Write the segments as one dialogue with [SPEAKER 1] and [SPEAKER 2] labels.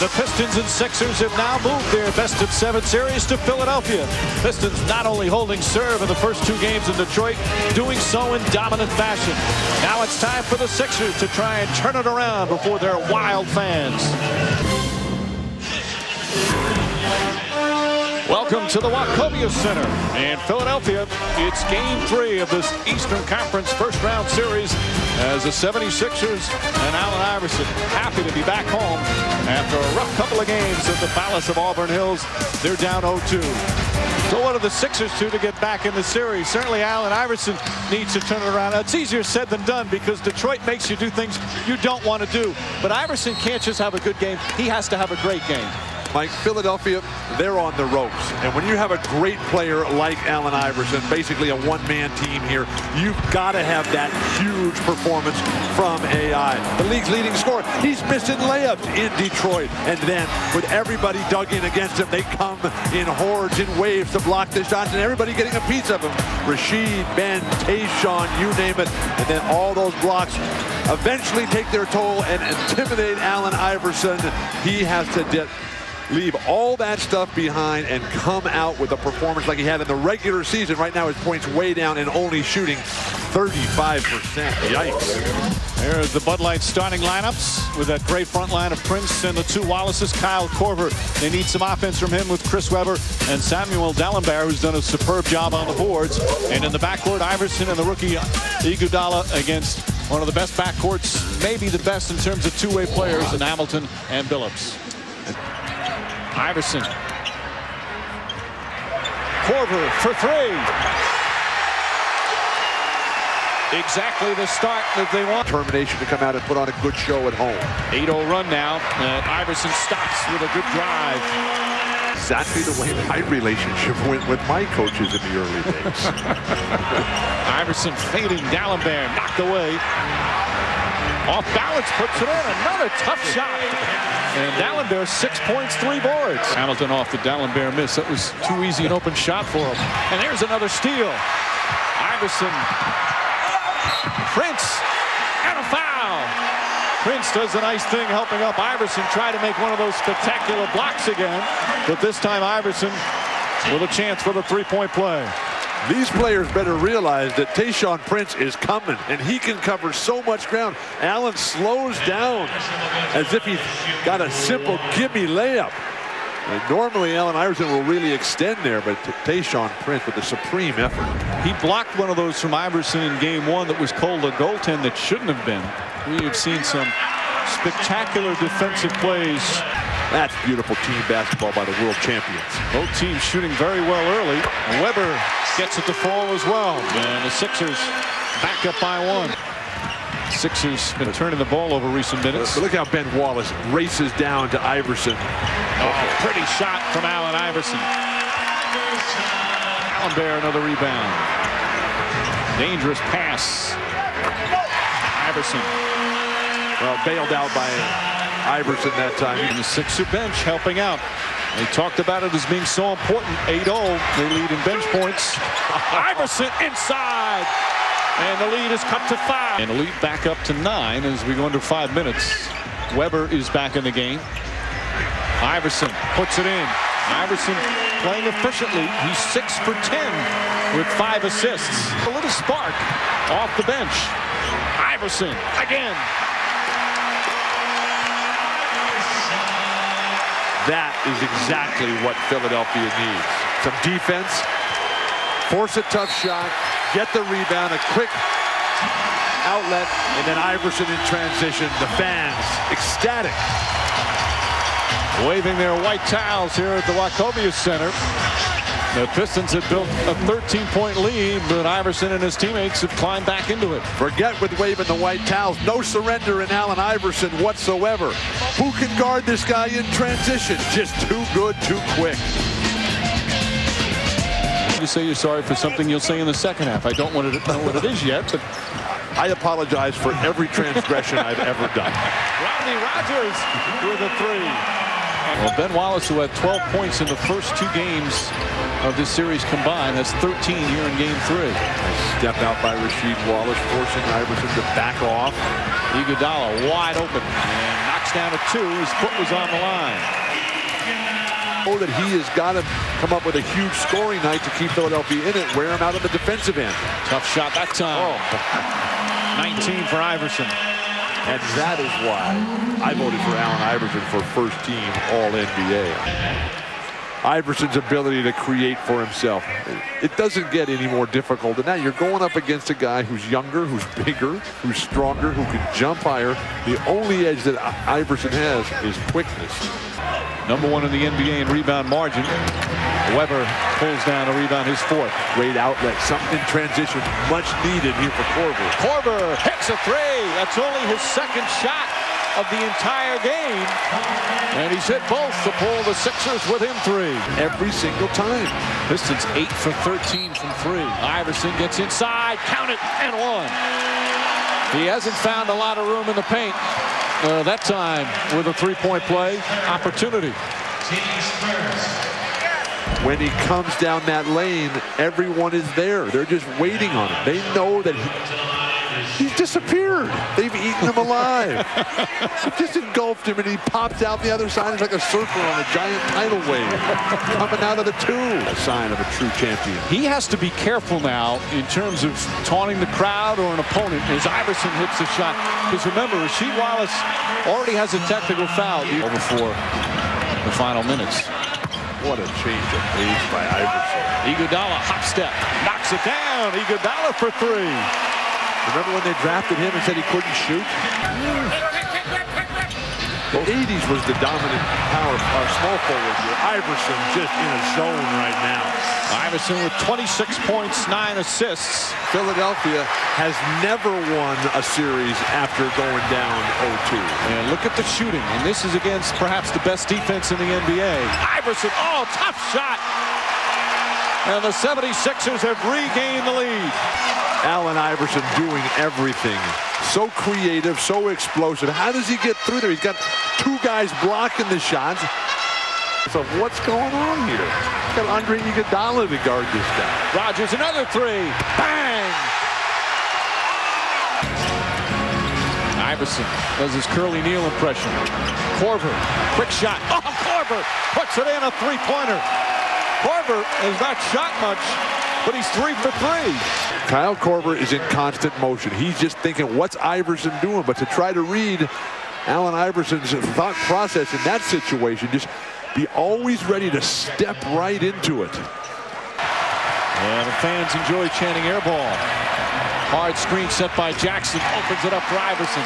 [SPEAKER 1] The Pistons and Sixers have now moved their best-of-7 series to Philadelphia. Pistons not only holding serve in the first 2 games in Detroit, doing so in dominant fashion. Now it's time for the Sixers to try and turn it around before their wild fans. Welcome to the Wachovia Center in Philadelphia. It's Game 3 of this Eastern Conference first-round series as the 76ers and Allen Iverson happy to be back home after a rough couple of games at the Palace of Auburn Hills. They're down 0-2. So what do the Sixers do to get back in the series? Certainly Allen Iverson needs to turn it around. It's easier said than done because Detroit makes you do things you don't want to do. But Iverson can't just have a good game. He has to have a great game.
[SPEAKER 2] Mike, Philadelphia, they're on the ropes. And when you have a great player like Allen Iverson, basically a one-man team here, you've got to have that huge performance from AI. The league's leading scorer, he's missing layups in Detroit. And then with everybody dug in against him, they come in hordes, in waves to block the shots, and everybody getting a piece of him. Rashid, Ben, Tayshaun, you name it. And then all those blocks eventually take their toll and intimidate Allen Iverson. He has to leave all that stuff behind and come out with a performance like he had in the regular season. Right now his points way down and only shooting 35%. Yikes.
[SPEAKER 1] There's the Bud Light starting lineups with that great front line of Prince and the 2 Wallaces. Kyle Korver, they need some offense from him with Chris Webber and Samuel Dalembert, who's done a superb job on the boards. And in the backcourt, Iverson and the rookie Iguodala against one of the best backcourts, maybe the best in terms of two-way players in Hamilton and Billups. Iverson. Korver for 3. Exactly the start that they want.
[SPEAKER 2] Determination to come out and put on a good show at home.
[SPEAKER 1] 8-0 run now. Iverson stops with a good drive.
[SPEAKER 2] Exactly the way my relationship went with my coaches in the early days.
[SPEAKER 1] Iverson fading. Dalembert knocked away. Off balance, puts it in. Another tough shot. And Dalembert 6 points, 3 boards. Hamilton off the Dalembert miss. That was too easy an open shot for him. And there's another steal. Iverson. Prince. And a foul. Prince does a nice thing helping up Iverson. Try to make one of those spectacular blocks again. But this time Iverson with a chance for the 3-point play.
[SPEAKER 2] These players better realize that Tayshaun Prince is coming, and he can cover so much ground. Allen slows down as if he's got a simple gimme layup. And normally Allen Iverson will really extend there, but Tayshaun Prince with the supreme effort.
[SPEAKER 1] He blocked one of those from Iverson in game 1 that was called a goaltend that shouldn't have been. We have seen some spectacular defensive plays.
[SPEAKER 2] That's beautiful team basketball by the world champions.
[SPEAKER 1] Both teams shooting very well early. Webber gets it to fall as well. And the Sixers back up by 1. Sixers been turning the ball over recent minutes.
[SPEAKER 2] But look how Ben Wallace races down to Iverson.
[SPEAKER 1] Oh, pretty shot from Allen Iverson. Dalembert another rebound. Dangerous pass. Iverson.
[SPEAKER 2] Well, bailed out by Iverson that time.
[SPEAKER 1] And the Sixer bench helping out. They talked about it as being so important. 8-0. They lead in bench points. Iverson inside. And the lead is cut to 5. And the lead back up to 9 as we go under 5 minutes. Webber is back in the game. Iverson puts it in. Iverson playing efficiently. He's 6 for 10 with 5 assists. A little spark off the bench. Iverson again.
[SPEAKER 2] That is exactly what Philadelphia needs. Some defense, force a tough shot, get the rebound, a quick outlet, and then Iverson in transition. The fans ecstatic.
[SPEAKER 1] Waving their white towels here at the Wachovia Center. The Pistons have built a 13-point lead, but Iverson and his teammates have climbed back into it.
[SPEAKER 2] Forget with waving the white towels. No surrender in Allen Iverson whatsoever. Who can guard this guy in transition? Just too good, too quick.
[SPEAKER 1] You say you're sorry for something you'll say in the second half. I don't want to know what it is yet, but
[SPEAKER 2] I apologize for every transgression I've ever done.
[SPEAKER 1] Rodney Rogers with a 3. Well, Ben Wallace, who had 12 points in the first 2 games of this series combined, has 13 here in game 3.
[SPEAKER 2] Step out by Rasheed Wallace, forcing Iverson to back off.
[SPEAKER 1] Iguodala wide open and knocks Bucks down to 2. His foot was on the line.
[SPEAKER 2] Oh, that he has got to come up with a huge scoring night to keep Philadelphia in it, wear him out on the defensive end.
[SPEAKER 1] Tough shot that time. 19 for Iverson.
[SPEAKER 2] And that is why I voted for Allen Iverson for first team All-NBA. Iverson's ability to create for himself. It doesn't get any more difficult than that. You're going up against a guy who's younger, who's bigger, who's stronger, who can jump higher. The only edge that Iverson has is quickness.
[SPEAKER 1] Number 1 in the NBA in rebound margin. Weber pulls down a rebound, his 4th.
[SPEAKER 2] Great outlet, something in transition, much needed here for Korver.
[SPEAKER 1] Korver hits a 3. That's only his 2nd shot of the entire game. And he's hit both to pull the Sixers within 3.
[SPEAKER 2] Every single time.
[SPEAKER 1] Pistons 8 for 13 from 3. Iverson gets inside, count it, and 1. He hasn't found a lot of room in the paint. That time with a 3-point play opportunity.
[SPEAKER 2] When he comes down that lane, everyone is there. They're just waiting on him. They know that he's disappeared. They've eaten him alive. Just engulfed him, and he pops out the other side. It's like a surfer on a giant tidal wave coming out of the 2. A sign of a true champion.
[SPEAKER 1] He has to be careful now in terms of taunting the crowd or an opponent as Iverson hits the shot. Because remember, Rasheed Wallace already has a technical foul before the final minutes.
[SPEAKER 2] What a change of pace by Iverson.
[SPEAKER 1] Iguodala, hop step, knocks it down. Iguodala for 3.
[SPEAKER 2] Remember when they drafted him and said he couldn't shoot? The 80s was the dominant power, small forward here. Iverson just in a zone right now.
[SPEAKER 1] Iverson with 26 points, 9 assists.
[SPEAKER 2] Philadelphia has never won a series after going down 0-2.
[SPEAKER 1] And look at the shooting. And this is against perhaps the best defense in the NBA. Iverson, tough shot. And the 76ers have regained the lead.
[SPEAKER 2] Allen Iverson doing everything. So creative, so explosive. How does he get through there? He's got 2 guys blocking the shots. So what's going on here? He's got Andre Iguodala to guard this guy.
[SPEAKER 1] Rodgers, another 3. Bang! Iverson does his Curly Neal impression. Korver, quick shot. Korver puts it in, a 3-pointer. Korver has not shot much, but he's 3 for 3.
[SPEAKER 2] Kyle Korver is in constant motion. He's just thinking, what's Iverson doing? But to try to read Allen Iverson's thought process in that situation, just be always ready to step right into it.
[SPEAKER 1] And the fans enjoy chanting air ball. Hard screen set by Jackson, opens it up for Iverson.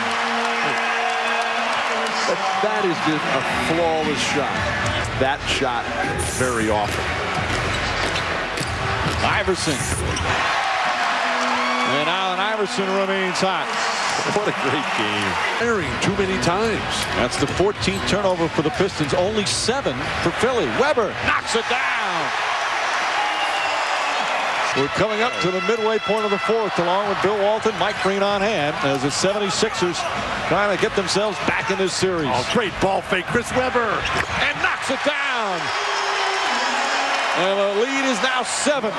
[SPEAKER 2] But that is just a flawless shot. That shot very often.
[SPEAKER 1] Iverson. And Allen Iverson remains hot.
[SPEAKER 2] What a great game. Firing too many times.
[SPEAKER 1] That's the 14th turnover for the Pistons. Only 7 for Philly. Weber knocks it down. We're coming up to the midway point of the 4th, along with Bill Walton, Mike Green on hand, as the 76ers trying to get themselves back in this series.
[SPEAKER 2] Great ball fake, Chris Weber.
[SPEAKER 1] And knocks it down. And the lead is now 7.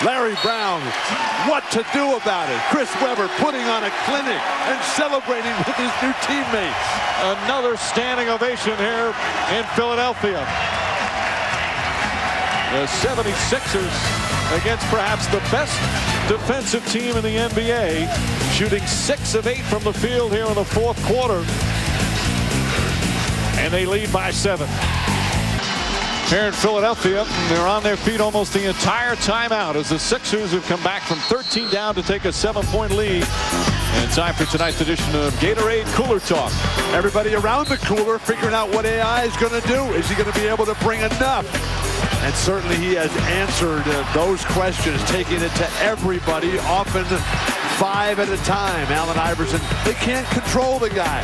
[SPEAKER 2] Larry Brown, what to do about it? Chris Weber putting on a clinic and celebrating with his new teammates.
[SPEAKER 1] Another standing ovation here in Philadelphia. The 76ers against perhaps the best defensive team in the NBA, shooting 6 of 8 from the field here in the 4th quarter. And they lead by 7. Here in Philadelphia, they're on their feet almost the entire timeout as the Sixers have come back from 13 down to take a 7-point lead. And time for tonight's edition of Gatorade Cooler Talk.
[SPEAKER 2] Everybody around the cooler figuring out what AI is going to do. Is he going to be able to bring enough? And certainly he has answered those questions, taking it to everybody, often 5 at a time. Allen Iverson, they can't control the guy.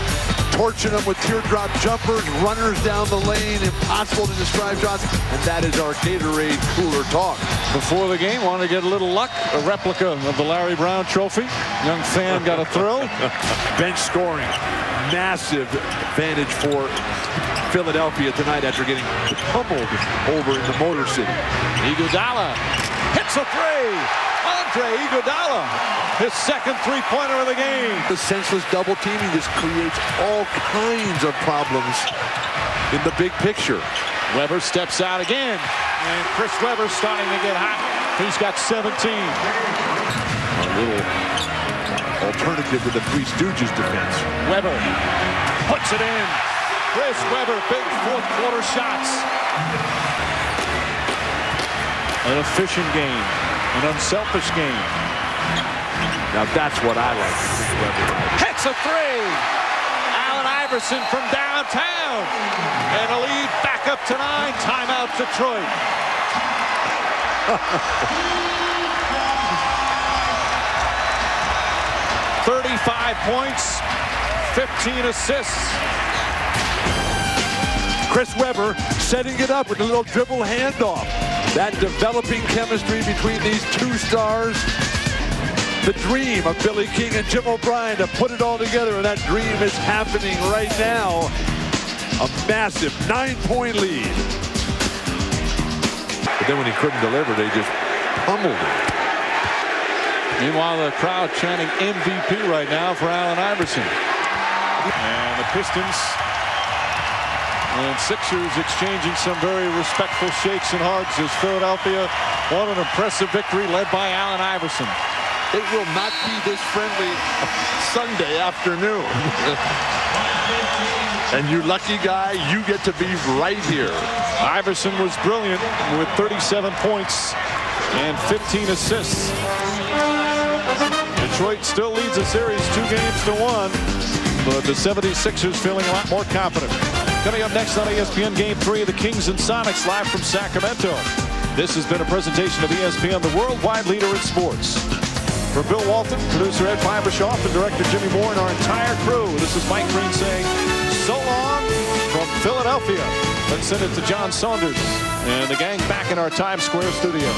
[SPEAKER 2] Torching him with teardrop jumpers, runners down the lane, impossible to describe shots. And that is our Gatorade Cooler Talk.
[SPEAKER 1] Before the game, wanted to get a little luck. A replica of the Larry Brown trophy. Young fan got a thrill.
[SPEAKER 2] Bench scoring. Massive advantage for Philadelphia tonight after getting pummeled over in the Motor City.
[SPEAKER 1] Iguodala hits a 3. Andre Iguodala, his second three-pointer of the game.
[SPEAKER 2] The senseless double teaming just creates all kinds of problems in the big picture.
[SPEAKER 1] Webber steps out again, and Chris Webber's starting to get hot. He's got 17.
[SPEAKER 2] A little alternative to the Three Stooges defense.
[SPEAKER 1] Webber puts it in. Chris Webber, big fourth-quarter shots. An efficient game, an unselfish game.
[SPEAKER 2] Now that's what I like to see Webber.
[SPEAKER 1] Hits a three. Allen Iverson from downtown. And a lead back up to 9. Timeout Detroit. "35 points, 15 assists.
[SPEAKER 2] Chris Webber setting it up with a little dribble handoff. That developing chemistry between these two stars. The dream of Billy King and Jim O'Brien to put it all together, and that dream is happening right now. A massive 9-point lead. But then when he couldn't deliver, they just pummeled him.
[SPEAKER 1] Meanwhile, the crowd chanting MVP right now for Allen Iverson. And the Pistons and Sixers exchanging some very respectful shakes and hugs as Philadelphia won an impressive victory led by Allen Iverson.
[SPEAKER 3] It will not be this friendly Sunday afternoon. And you lucky guy, you get to be right here.
[SPEAKER 1] Iverson was brilliant with 37 points and 15 assists. Detroit still leads the series 2-1, but the 76ers feeling a lot more confident. Coming up next on ESPN Game 3 of the Kings and Sonics live from Sacramento. This has been a presentation of ESPN, the worldwide leader in sports. For Bill Walton, producer Ed Fibershoff, and director Jimmy Moore, and our entire crew, this is Mike Green saying so long from Philadelphia. Let's send it to John Saunders and the gang back in our Times Square studio.